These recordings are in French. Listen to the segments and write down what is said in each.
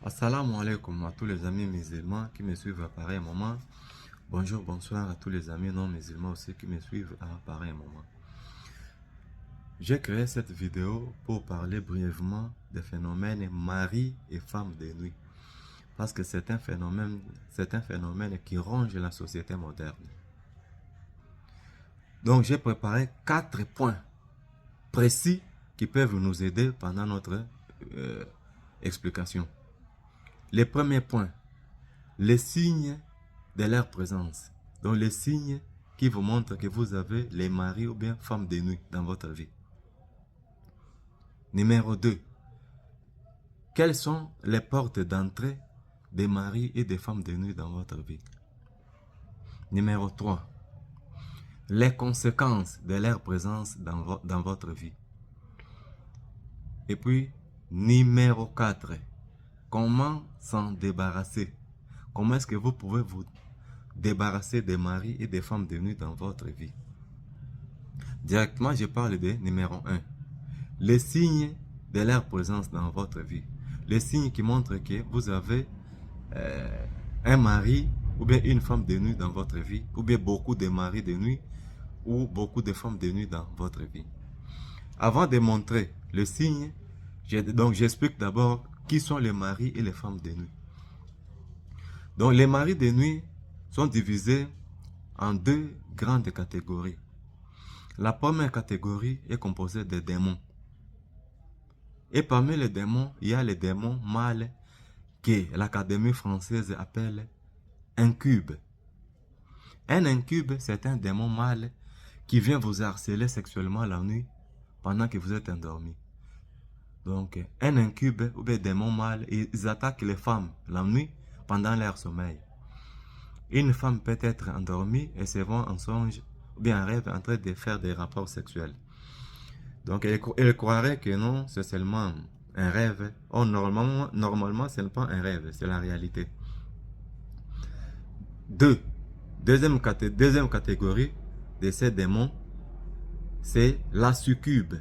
Assalamu alaikum à tous les amis musulmans qui me suivent à pareil moment. Bonjour, bonsoir à tous les amis non musulmans aussi qui me suivent à pareil moment. J'ai créé cette vidéo pour parler brièvement des phénomènes mari et femme de nuit. Parce que c'est un phénomène qui ronge la société moderne. Donc j'ai préparé 4 points précis qui peuvent nous aider pendant notre explication. Les premiers points, les signes de leur présence. Donc les signes qui vous montrent que vous avez les maris ou bien femmes de nuit dans votre vie. Numéro 2, quelles sont les portes d'entrée des maris et des femmes de nuit dans votre vie? Numéro 3, les conséquences de leur présence dans votre vie. Et puis, numéro 4, comment s'en débarrasser? Comment est-ce que vous pouvez vous débarrasser des maris et des femmes de nuit dans votre vie? Directement, je parle de numéro 1. Les signes de leur présence dans votre vie. Les signes qui montrent que vous avez un mari ou bien une femme de nuit dans votre vie, ou bien beaucoup de maris de nuit, ou beaucoup de femmes de nuit dans votre vie. Avant de montrer le signe, j'explique d'abord qui sont les maris et les femmes de nuit. Donc les maris de nuit sont divisés en 2 grandes catégories. La première catégorie est composée de démons. Et parmi les démons, il y a les démons mâles que l'Académie française appelle incubes. Un incube, c'est un démon mâle qui vient vous harceler sexuellement la nuit pendant que vous êtes endormi. Donc, un incube ou des démons mâles, ils attaquent les femmes la nuit pendant leur sommeil. Une femme peut être endormie et se voit en songe ou bien en rêve en train de faire des rapports sexuels. Donc, elle croirait que non, c'est seulement un rêve. Or, normalement, ce n'est pas un rêve, c'est la réalité. Deuxième catégorie de ces démons, c'est la succube.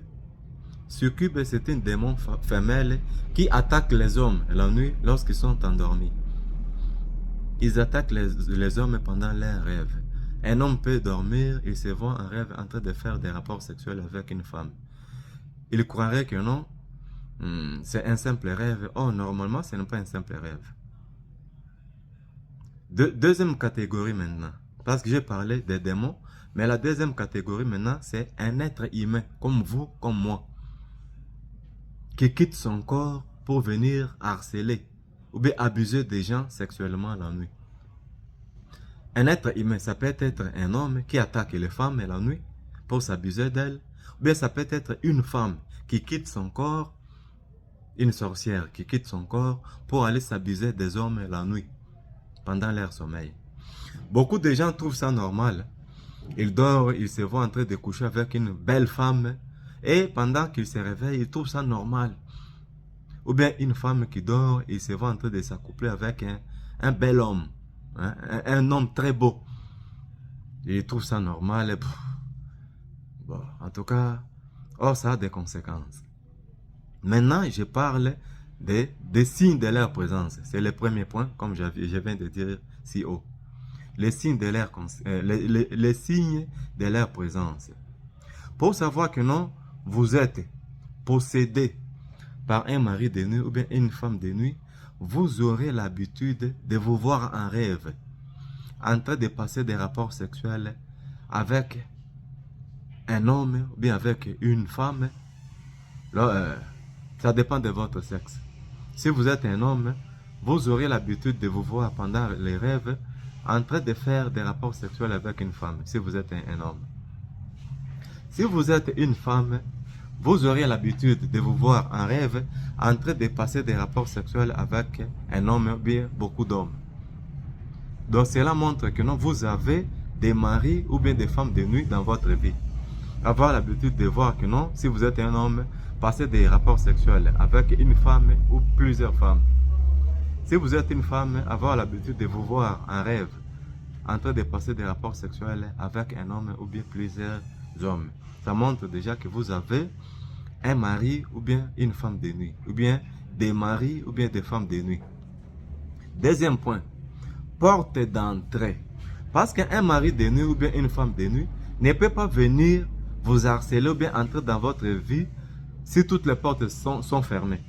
Succube, c'est une démon femelle qui attaque les hommes la nuit lorsqu'ils sont endormis. Ils attaquent les hommes pendant leurs rêves. Un homme peut dormir, il se voit en rêve en train de faire des rapports sexuels avec une femme. Il croirait que non, c'est un simple rêve. Or, normalement, ce n'est pas un simple rêve. Deuxième catégorie maintenant, parce que j'ai parlé des démons, mais la deuxième catégorie maintenant, c'est un être humain, comme vous, comme moi, qui quitte son corps pour venir harceler ou bien abuser des gens sexuellement la nuit. Un être humain, ça peut être un homme qui attaque les femmes la nuit pour s'abuser d'elles, ou bien ça peut être une femme qui quitte son corps, une sorcière qui quitte son corps pour aller s'abuser des hommes la nuit pendant leur sommeil. Beaucoup de gens trouvent ça normal. Ils dorment, ils se voient en train de coucher avec une belle femme et pendant qu'ils se réveillent, ils trouvent ça normal. Ou bien une femme qui dort et se voit en train de s'accoupler avec un bel homme, hein, un homme très beau. Ils trouvent ça normal. Bon, en tout cas, ça a des conséquences. Maintenant, je parle des signes de leur présence. C'est le premier point, comme je viens de dire si haut. Les signes de leur présence. Pour savoir que non, vous êtes possédé par un mari de nuit ou bien une femme de nuit, vous aurez l'habitude de vous voir en rêve, en train de passer des rapports sexuels avec un homme ou bien avec une femme. Là, ça dépend de votre sexe. Si vous êtes un homme, vous aurez l'habitude de vous voir pendant les rêves en train de faire des rapports sexuels avec une femme, si vous êtes un homme. Si vous êtes une femme, vous aurez l'habitude de vous voir en rêve en train de passer des rapports sexuels avec un homme ou bien beaucoup d'hommes. Donc cela montre que non, vous avez des maris ou bien des femmes de nuit dans votre vie. Avoir l'habitude de voir que non, si vous êtes un homme, passer des rapports sexuels avec une femme ou plusieurs femmes. Si vous êtes une femme, avoir l'habitude de vous voir en rêve en train de passer des rapports sexuels avec un homme ou bien plusieurs hommes. Ça montre déjà que vous avez un mari ou bien une femme de nuit, ou bien des maris ou bien des femmes de nuit Deuxième point, porte d'entrée. Parce qu'un mari de nuit ou bien une femme de nuit ne peut pas venir vous harceler ou bien entrer dans votre vie si toutes les portes sont fermées.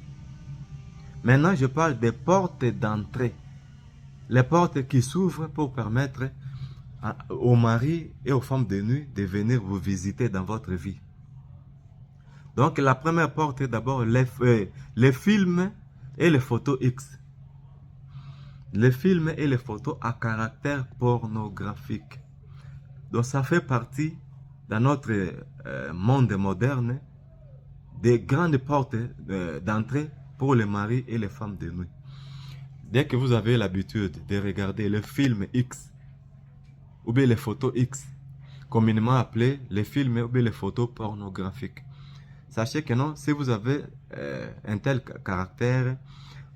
Maintenant, je parle des portes d'entrée. Les portes qui s'ouvrent pour permettre aux maris et aux femmes de nuit de venir vous visiter dans votre vie. Donc, la première porte est d'abord les films et les photos X. Les films et les photos à caractère pornographique. Donc, ça fait partie, dans notre monde moderne, des grandes portes d'entrée pour les maris et les femmes de nuit. Dès que vous avez l'habitude de regarder le film X ou bien les photos X, communément appelées les films ou bien les photos pornographiques, sachez que non, si vous avez un tel caractère,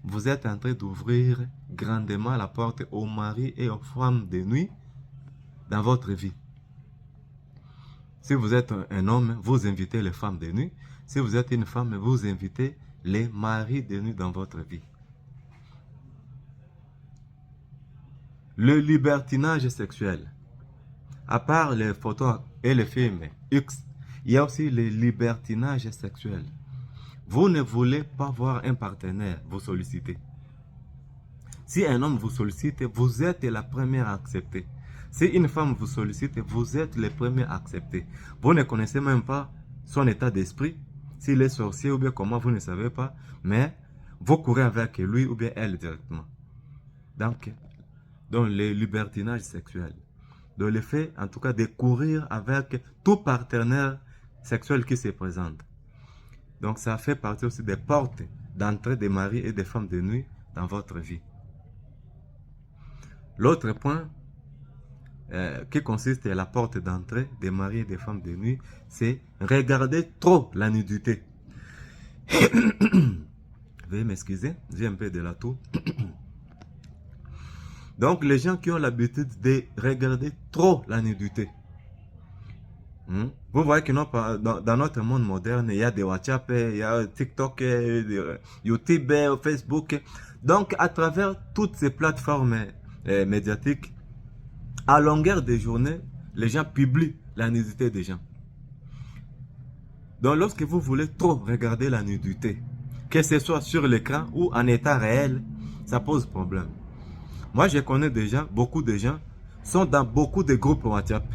vous êtes en train d'ouvrir grandement la porte aux maris et aux femmes de nuit dans votre vie. Si vous êtes un homme, vous invitez les femmes de nuit. Si vous êtes une femme, vous invitez les maris de nuit dans votre vie. Le libertinage sexuel. À part les photos et les films X, il y a aussi le libertinage sexuel. Vous ne voulez pas voir un partenaire vous solliciter. Si un homme vous sollicite, vous êtes la première à accepter. Si une femme vous sollicite, vous êtes le premier à accepter. Vous ne connaissez même pas son état d'esprit, s'il est sorcier ou bien comment, vous ne savez pas, mais vous courez avec lui ou bien elle directement. Donc le libertinage sexuel. Donc le fait, en tout cas, de courir avec tout partenaire sexuel qui se présente. Donc ça fait partie aussi des portes d'entrée des maris et des femmes de nuit dans votre vie. L'autre point qui consiste à la porte d'entrée des maris et des femmes de nuit, c'est regarder trop la nudité. Veuillez m'excuser, j'ai un peu de la toux. Donc les gens qui ont l'habitude de regarder trop la nudité. Vous voyez que dans notre monde moderne, il y a des WhatsApp, il y a TikTok, YouTube, Facebook. Donc à travers toutes ces plateformes médiatiques, à longueur de journée, les gens publient la nudité des gens. Donc lorsque vous voulez trop regarder la nudité, que ce soit sur l'écran ou en état réel, ça pose problème. Moi je connais déjà, beaucoup de gens sont dans beaucoup de groupes WhatsApp.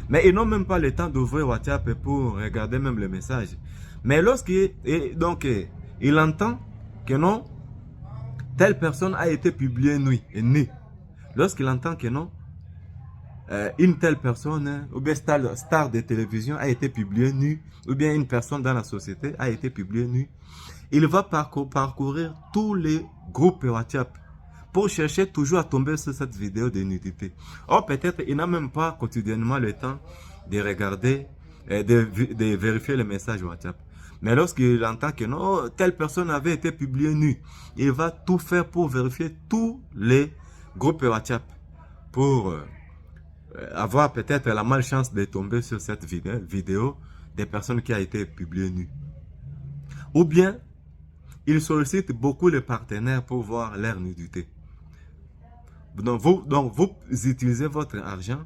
Mais ils n'ont même pas le temps d'ouvrir WhatsApp pour regarder même les messages. Mais lorsqu'il il entend que non, telle personne a été publiée nue. Lorsqu'il entend que non, une telle personne, ou bien star de télévision a été publiée nue, ou bien une personne dans la société a été publiée nue, il va parcourir tous les groupes WhatsApp pour chercher toujours à tomber sur cette vidéo de nudité. Or, peut-être il n'a même pas quotidiennement le temps de regarder, de vérifier les messages WhatsApp. Mais lorsqu'il entend que non, telle personne avait été publiée nue, il va tout faire pour vérifier tous les groupes WhatsApp pour avoir peut-être la malchance de tomber sur cette vidéo des personnes qui a été publiée nue. Ou bien, il sollicite beaucoup les partenaires pour voir leur nudité. Donc vous utilisez votre argent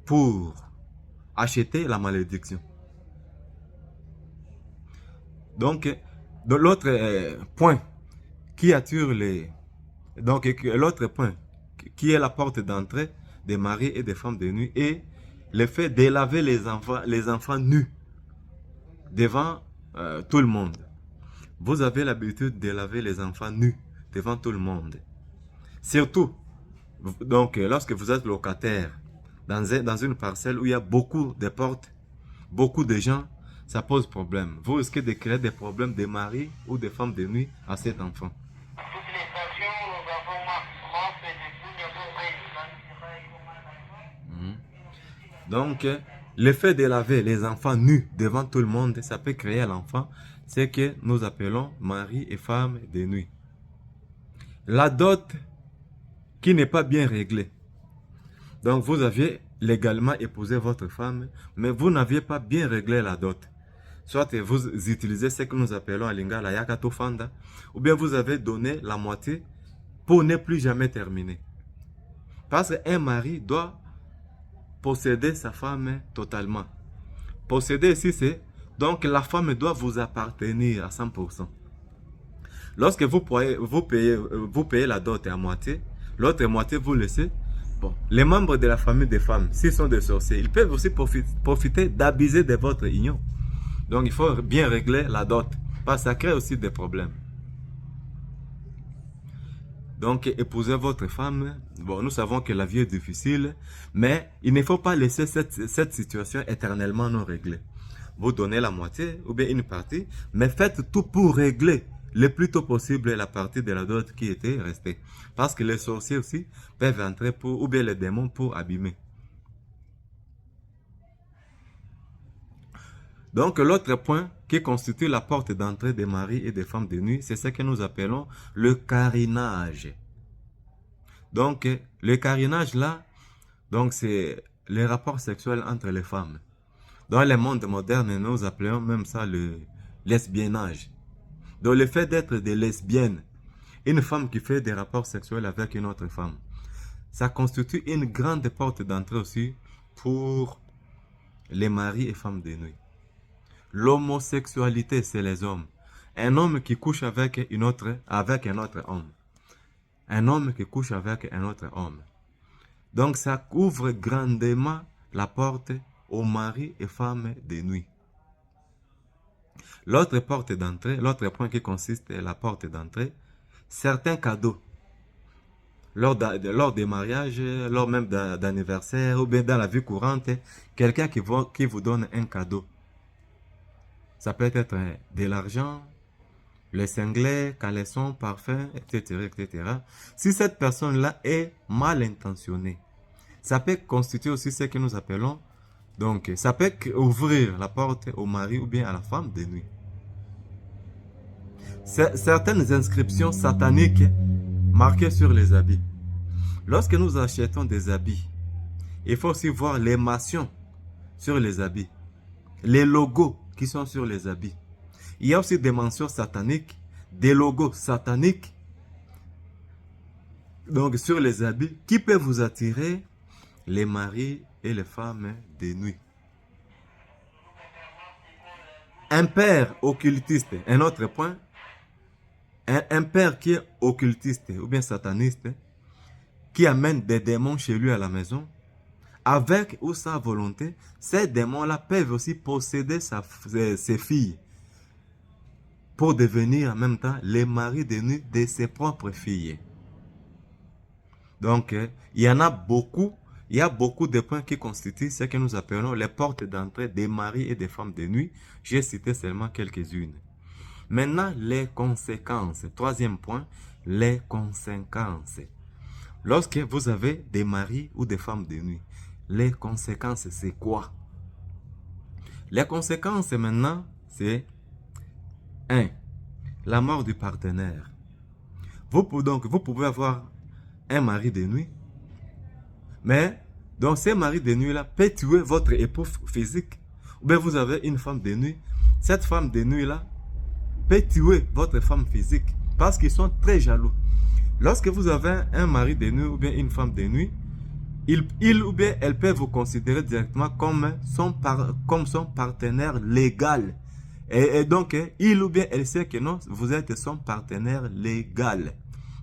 pour acheter la malédiction. Donc l'autre point qui attire les... Donc l'autre point qui est la porte d'entrée des maris et des femmes de nuit est le fait de laver les enfants nus devant tout le monde. Vous avez l'habitude de laver les enfants nus devant tout le monde. Surtout, donc, lorsque vous êtes locataire dans une parcelle où il y a beaucoup de portes, beaucoup de gens, ça pose problème. Vous risquez de créer des problèmes de mari ou de femmes de nuit à cet enfant. Donc, le fait de laver les enfants nus devant tout le monde, ça peut créer à l'enfant ce que nous appelons mari et femme de nuit. La dot qui n'est pas bien réglée. Donc, vous aviez légalement épousé votre femme, mais vous n'aviez pas bien réglé la dot. Soit vous utilisez ce que nous appelons à Lingala Yakato Fanda, ou bien vous avez donné la moitié pour ne plus jamais terminer. Parce qu'un mari doit posséder sa femme totalement. Posséder ici, c'est donc la femme doit vous appartenir à 100%. Lorsque vous payez la dot à moitié, l'autre moitié vous laissez. Bon, les membres de la famille des femmes, s'ils sont des sorciers, ils peuvent aussi profiter d'abuser de votre union. Donc il faut bien régler la dot, parce que ça crée aussi des problèmes. Donc épousez votre femme. Bon, nous savons que la vie est difficile, mais il ne faut pas laisser cette situation éternellement non réglée. Vous donnez la moitié ou bien une partie, mais faites tout pour régler le plus tôt possible la partie de la dot qui était restée. Parce que les sorciers aussi peuvent entrer pour, ou bien les démons pour abîmer. Donc l'autre point qui constitue la porte d'entrée des maris et des femmes de nuit, c'est ce que nous appelons le carinage. Donc le carinage là, donc c'est les rapports sexuels entre les femmes. Dans le monde moderne, nous appelons même ça le lesbiennage. Donc le fait d'être des lesbiennes, une femme qui fait des rapports sexuels avec une autre femme, ça constitue une grande porte d'entrée aussi pour les maris et femmes de nuit. L'homosexualité, c'est les hommes. Un homme qui couche avec un autre homme. Un homme qui couche avec un autre homme. Donc ça ouvre grandement la porte aux maris et femmes de nuit. L'autre porte d'entrée, l'autre point qui consiste à la porte d'entrée, certains cadeaux. Lors des mariages, lors même d'anniversaire ou bien dans la vie courante, quelqu'un qui vous donne un cadeau. Ça peut être de l'argent, les cinglés, caleçons, parfums, etc., etc. Si cette personne-là est mal intentionnée, ça peut constituer aussi ce que nous appelons, donc ça peut ouvrir la porte au mari ou bien à la femme de nuit. Certaines inscriptions sataniques marquées sur les habits. Lorsque nous achetons des habits, il faut aussi voir les mentions sur les habits, les logos qui sont sur les habits. Il y a aussi des mentions sataniques, des logos sataniques, donc sur les habits, qui peuvent vous attirer les maris et les femmes de nuit. Un père occultiste, un autre point, un père qui est occultiste ou bien sataniste, qui amène des démons chez lui à la maison, avec ou sans volonté, ces démons-là peuvent aussi posséder ses filles pour devenir en même temps les maris de nuit de ses propres filles. Donc, il y a beaucoup de points qui constituent ce que nous appelons les portes d'entrée des maris et des femmes de nuit. J'ai cité seulement quelques-unes. Maintenant, les conséquences. Troisième point, les conséquences. Lorsque vous avez des maris ou des femmes de nuit, les conséquences, c'est quoi? Les conséquences maintenant, c'est 1. La mort du partenaire. Vous pouvez avoir un mari de nuit, mais donc ces maris de nuit-là peut tuer votre époux physique. Ou bien vous avez une femme de nuit, cette femme de nuit-là peut tuer votre femme physique parce qu'ils sont très jaloux. Lorsque vous avez un mari de nuit ou bien une femme de nuit, il ou bien elle peut vous considérer directement comme son partenaire légal. Et donc, il ou bien elle sait que non, vous êtes son partenaire légal.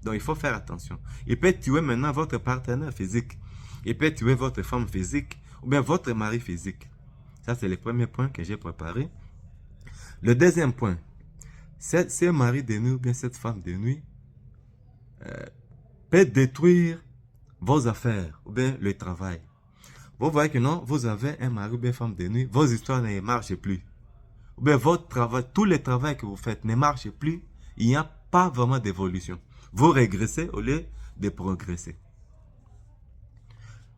Donc, il faut faire attention. Il peut tuer maintenant votre partenaire physique. Il peut tuer votre femme physique ou bien votre mari physique. Ça, c'est le premier point que j'ai préparé. Le deuxième point, ce mari de nuit ou bien cette femme de nuit peut détruire vos affaires ou bien le travail. Vous voyez que non, vous avez un mari ou bien femme de nuit, vos histoires ne marchent plus. Ou bien votre travail, tous les travaux que vous faites ne marchent plus, il n'y a pas vraiment d'évolution. Vous régressez au lieu de progresser.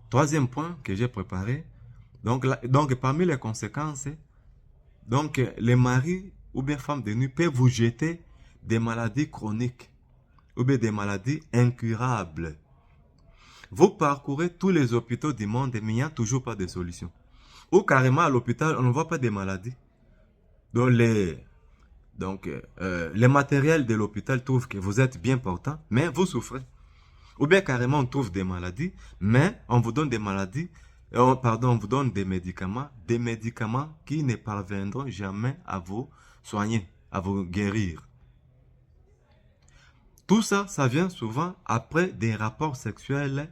Troisième point que j'ai préparé, donc parmi les conséquences, donc les maris ou bien femmes de nuit peuvent vous jeter des maladies chroniques ou bien des maladies incurables. Vous parcourez tous les hôpitaux du monde, mais il n'y a toujours pas de solution. Ou carrément à l'hôpital, on ne voit pas de maladies. Donc les matériels de l'hôpital trouvent que vous êtes bien portant, mais vous souffrez. Ou bien carrément on trouve des maladies, mais on vous donne des maladies, pardon, on vous donne des médicaments qui ne parviendront jamais à vous soigner, à vous guérir. Tout ça, ça vient souvent après des rapports sexuels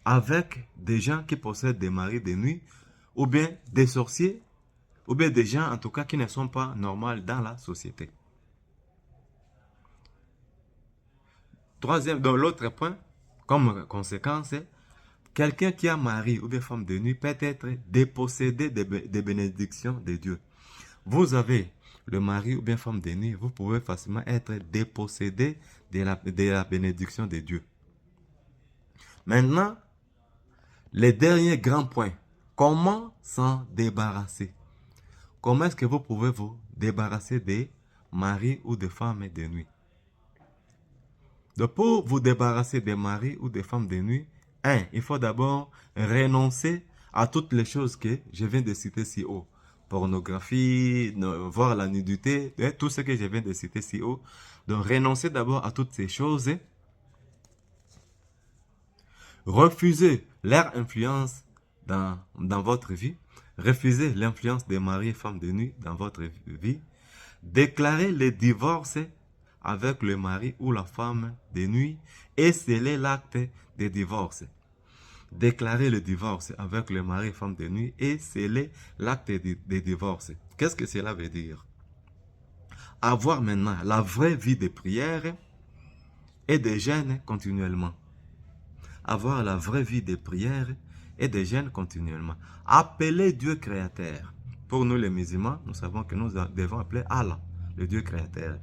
avec des gens qui possèdent des maris de nuit, ou bien des sorciers, ou bien des gens en tout cas qui ne sont pas normaux dans la société. Troisième, dans l'autre point, comme conséquence, quelqu'un qui a mari ou bien femme de nuit peut être dépossédé des bénédictions de Dieu. Vous avez le mari ou bien femme de nuit, vous pouvez facilement être dépossédé de la bénédiction de Dieu. Maintenant, les derniers grands points. Comment s'en débarrasser? Comment est-ce que vous pouvez vous débarrasser des maris ou des femmes de nuit? Donc, pour vous débarrasser des maris ou des femmes de nuit, il faut d'abord renoncer à toutes les choses que je viens de citer si haut. Pornographie, voir la nudité, tout ce que je viens de citer si haut. Donc, renoncez d'abord à toutes ces choses. Refusez leur influence dans votre vie. Refusez l'influence des maris et femmes de nuit dans votre vie. Déclarez le divorce avec le mari ou la femme de nuit et scellez l'acte de divorce. Déclarez le divorce avec le mari et femme de nuit et scellez l'acte de divorce. Qu'est-ce que cela veut dire? Avoir maintenant la vraie vie de prière et de jeûne continuellement. Avoir la vraie vie de prière et de jeûne continuellement. Appelez Dieu créateur. Pour nous les musulmans, nous savons que nous devons appeler Allah, le Dieu créateur.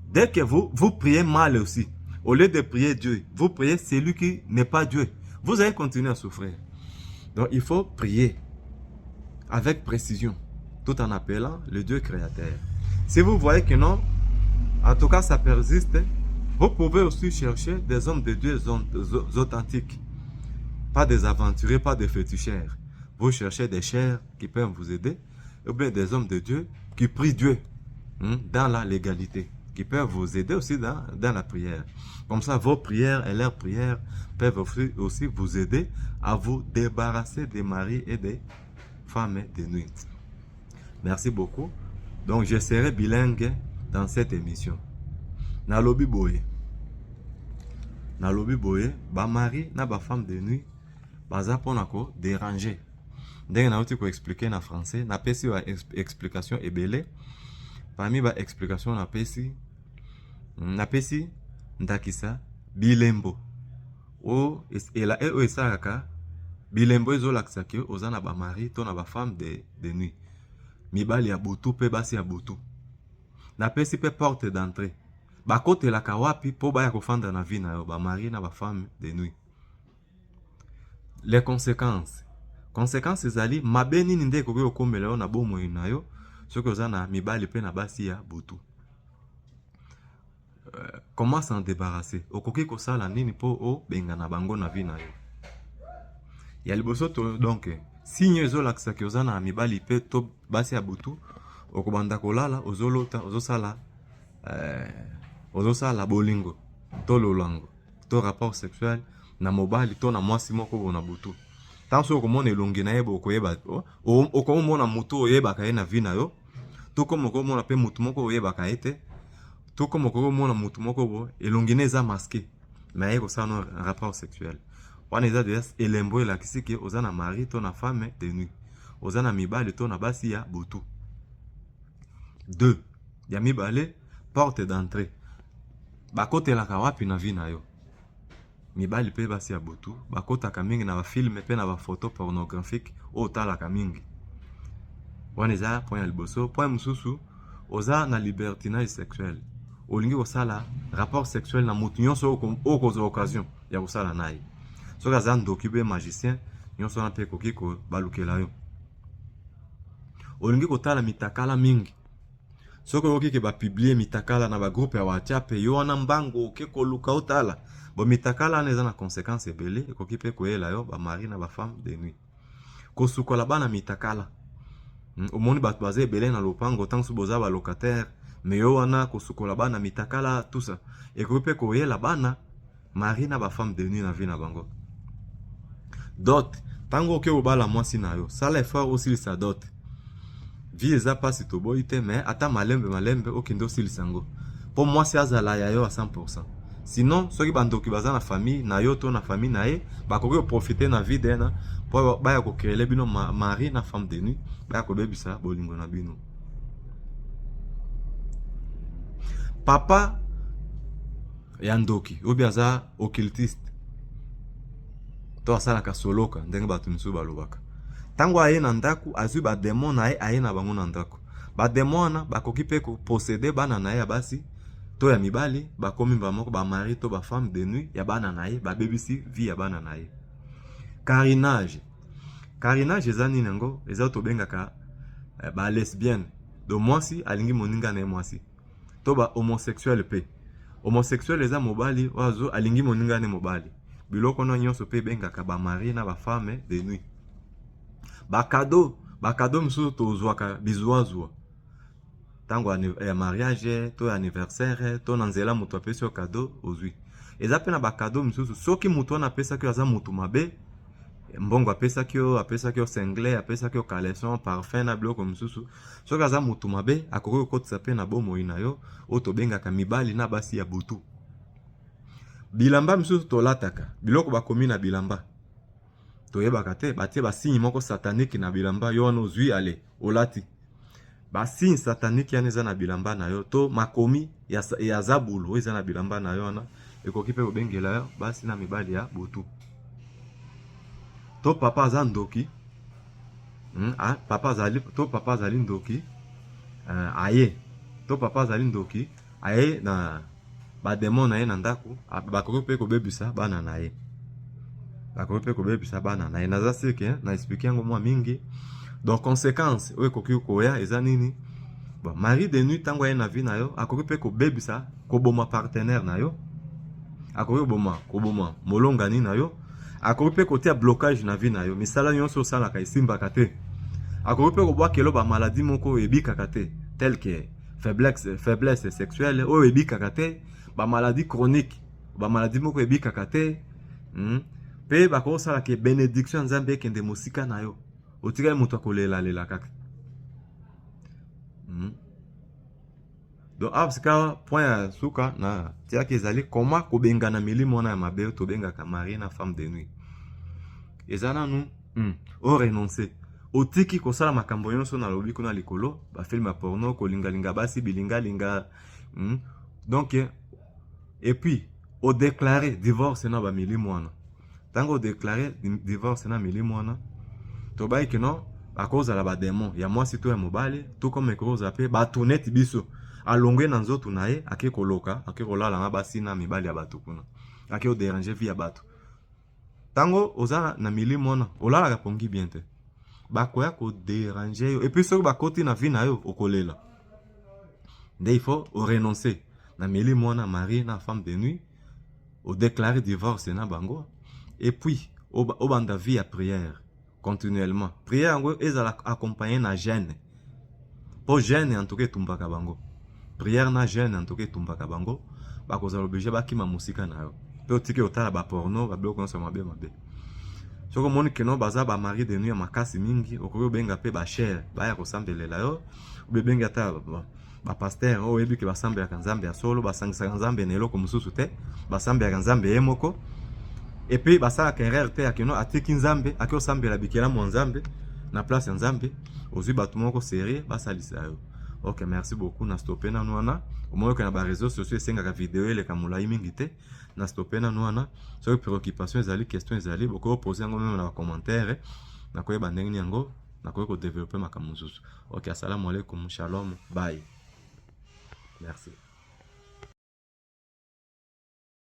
Dès que vous priez mal aussi, au lieu de prier Dieu, vous priez celui qui n'est pas Dieu, vous allez continuer à souffrir. Donc il faut prier avec précision, tout en appelant le Dieu créateur. Si vous voyez que non, en tout cas ça persiste, vous pouvez aussi chercher des hommes de Dieu authentiques. Pas des aventuriers, pas des féticheurs. Vous cherchez des chers qui peuvent vous aider, ou bien des hommes de Dieu qui prient Dieu dans la légalité, qui peuvent vous aider aussi dans la prière. Comme ça, vos prières et leurs prières peuvent aussi vous aider à vous débarrasser des maris et des femmes de nuit. Merci beaucoup. Donc, je serai bilingue dans cette émission. Nalobi boye. Nalobi boye, ba mari na ba femme de nuit, baza pona ko déranger. Ndenge na uti ko expliquer na français, na pesi wa explication ebele. Parmi ba explication na pesi ndakisa bilembo. O ela o esaka bilembo ezolakisa ke oza na ba mari to na ba femme de nuit. Mibali ya butu pe basi ya butu. Na pesi pe porte d'entrée. Bakote la kawapi po baya kofanda na vie na yo ba mari na ba femme de nuit. Les conséquences. Conséquences ezali mabeni ninde koki okomela yo na bomoi na yo soki oza na mibali pe na basi ya butu. Comment s'en débarrasser? Okoki kosala nini po o benga na bango na vie na yo. Ya liboso to donc signe ezolakisa ke oza na mibali pe to basi ya butu okobanda kolala ozolota ozosala bolingo to lolango to rapport sexuel na mobali to na mwasi moko na butu. Tanso okomona elongi na ye bokoyeba okomona mutu oyebaka ye na vie na yo to komo okomona pe mutu moko oyebaka ye te to komo okomona mutu moko bo elongi na eza masqué mais ye kosala no rapport sexuel. Wana eza deja elembo elakisi ke oza na mari to na femme de nuit, oza na mibali to na basi ya butu. 2. Ya mibale porte d'entrée. Bakotelaka wapi na vie na yo. Mibali pe basi ya butu bakotaka mingi na ba film pe na ba photo pornographique o talaka mingi. Wana eza point ya liboso. Point mususu oza na libertinage sexuel. Olingi kosala rapport sexuel na mutu nyonso okozwa occasion ya kosala naye. Soki aza ndoki be magicien nyonso wana pe koki kobalukela yo. Olingi kotala mitakala mingi. Soki okoki ke bapublie mitakala na ba groupe ya WhatsApp yo wana mbango oke koluka otala. Bo mitakala wana eza na conséquence ebele ekoki pe koyela yo ba mari na ba femme de nuit. Kosukola bana mitakala. Omoni bato baza ebele na lopango tanso boza ba locataire mais yo wana kosukola bana mitakala tout ça. Ekoki pe koyela bana mari na ba femme de nuit na vie na bango. Dot, tango ke obala mwasi na yo, sala effort aussi sa dot. Vie eza pasi to boite, mais ata malembe okendo sil sango. Pour moi c'est azala ya yo à 100%. Sinon, ceux qui bandoki baza na famille na yo to na famille na ye, ba ko profiter na vie dena pour ba ya ko créer bino mari na femme de nuit, ba ko bebisa bolingo na bino. Papa yandoki, obi aza occultiste. To asala ka soloka ndenge batu misu balobaka. Tango aye na ndaku azui ba démon na ye aye na bango na ndaku. Ba démon na bakoki pe ko posséder bana na ye ya basi to ya mibali bakomi ba moko ba mari to ba femme de nuit ya bana na ye ba bebisi vie ya bana na ye. Carinage. Carinage eza nini ngo eza to bengaka ba lesbienne. Do mwasi alingi moninga na ye mwasi. To ba homosexuel pe. Homosexuel eza mobali wazo alingi moninga na mobali. Biloko no nyonso pe bengaka ba mari na ba femme de nuit. Ba cadeau msusu to zwaka bizwazwa. Tango ya mariage, to anniversaire, to nanzela mutu apesi yo cadeau ozwi. Eza pe na ba cadeau msusu soki mutu na pesa ki aza mutu mabe, mbongo apesa ki yo singlet, apesa ki yo caleçon, parfum na biloko msusu. Soki aza mutu mabe, akoki kokotisa pe na bomoi na yo, o to bengaka mibali na basi ya butu. Bilamba misusu tolataka, biloko bakomi na bilamba. Toyebaka te, batie ba signe moko satanique na bilamba yo wana ozwi ale, olati. Ba signe satanique yana eza na bilamba na yo, to makomi ya zabulu eza na bilamba na yo wana, ekoki pe kobengela yo basi na mibali ya butu. To papa aza ndoki, papa azali ndoki, aye. To papa azali ndoki, aye na ba démon na ye na ndaku, bakoki pe kobebisa bana na ye. Bakoki pe kobebisa bana na ye. Naza seke na expliquer yango mwa mingi. Donc conséquence oyo ekoki koya eza nini? Bon, mari de nuit tango ye na vie na yo, akoki pe kobebisa koboma partenaire na yo. Akoki koboma molongani na yo. Akoki pe kotia blocage na vie na yo. Misala nyonso osalaka esimbaka te. Akoki pe kobwakelo ba maladie moko ebikaka te, tel que faiblesse sexuelle oyo ebikaka te, ba maladie chronique, ba maladie moko ebikaka te. Pe bako sala ke bénédiction nzambe ekende mosika na yo. Otikali mutu akolela kaka. Donc absika point ya suka na tiaki ezali koma kobengana milimo na ya mabe to bengaka mari na femme de nuit. Ezana nu o renoncer. Otiki kosala makambo nyonso na lobi kuna likolo, ba film porno kolinga basi bilinga. Donc et puis o déclarer divorce na ba milimo wana. Tango déclarer divorce na milimo wana, to bai que non à cause de la démon ya mwasi to ya mobali tout comme ekoza pe ba toneti biso alongwe na nzoto na ye akekoloka akekolala na basi na mibali ya bato kuna akeo déranger vie ya bato. Tango oza na milimo wana olala ka pongi bien te bakoya ko déranger yo et puis soki bakoti na vie na yo okolela. Nde il faut renoncer na milimo wana mari na femme de nuit, o déclarer divorce na bango et puis o banda vie à prière continuellement. Prière ngo ezala accompagner na jeûne. Po jeûne en tout cas tumbaka bango. Prière na jeûne en tout cas tumbaka bango. Ba kozala obligé ba kima musika na yo. Pe otike otala ba porno ba biloko nyonso mabe. Soko moni keno baza ba mari de nuit makasi mingi okoyo benga pe ba cher ba ya kosambelela yo. Ube benga ta ba pasteur o yebi ke basambe ya kanzambe ya solo basangisa kanzambe na eloko mususu te. Basambe ya kanzambe yemoko. Et puis basala kerere te akeno atiki nzambe akio sambela bikela mo nzambe na place ya nzambe ozwi batu moko sérieux basalisa yo. OK, merci beaucoup na stopper na nwana omoyo kana ba réseaux sociaux esengaka vidéo ele kamulai mingi te na stopper na nwana so préoccupation ezali question ezali boko poser yango même na commentaire na koyeba ndenge yango na ko développer makamuzusu. OK, assalamu alaikum, shalom, bye. Merci.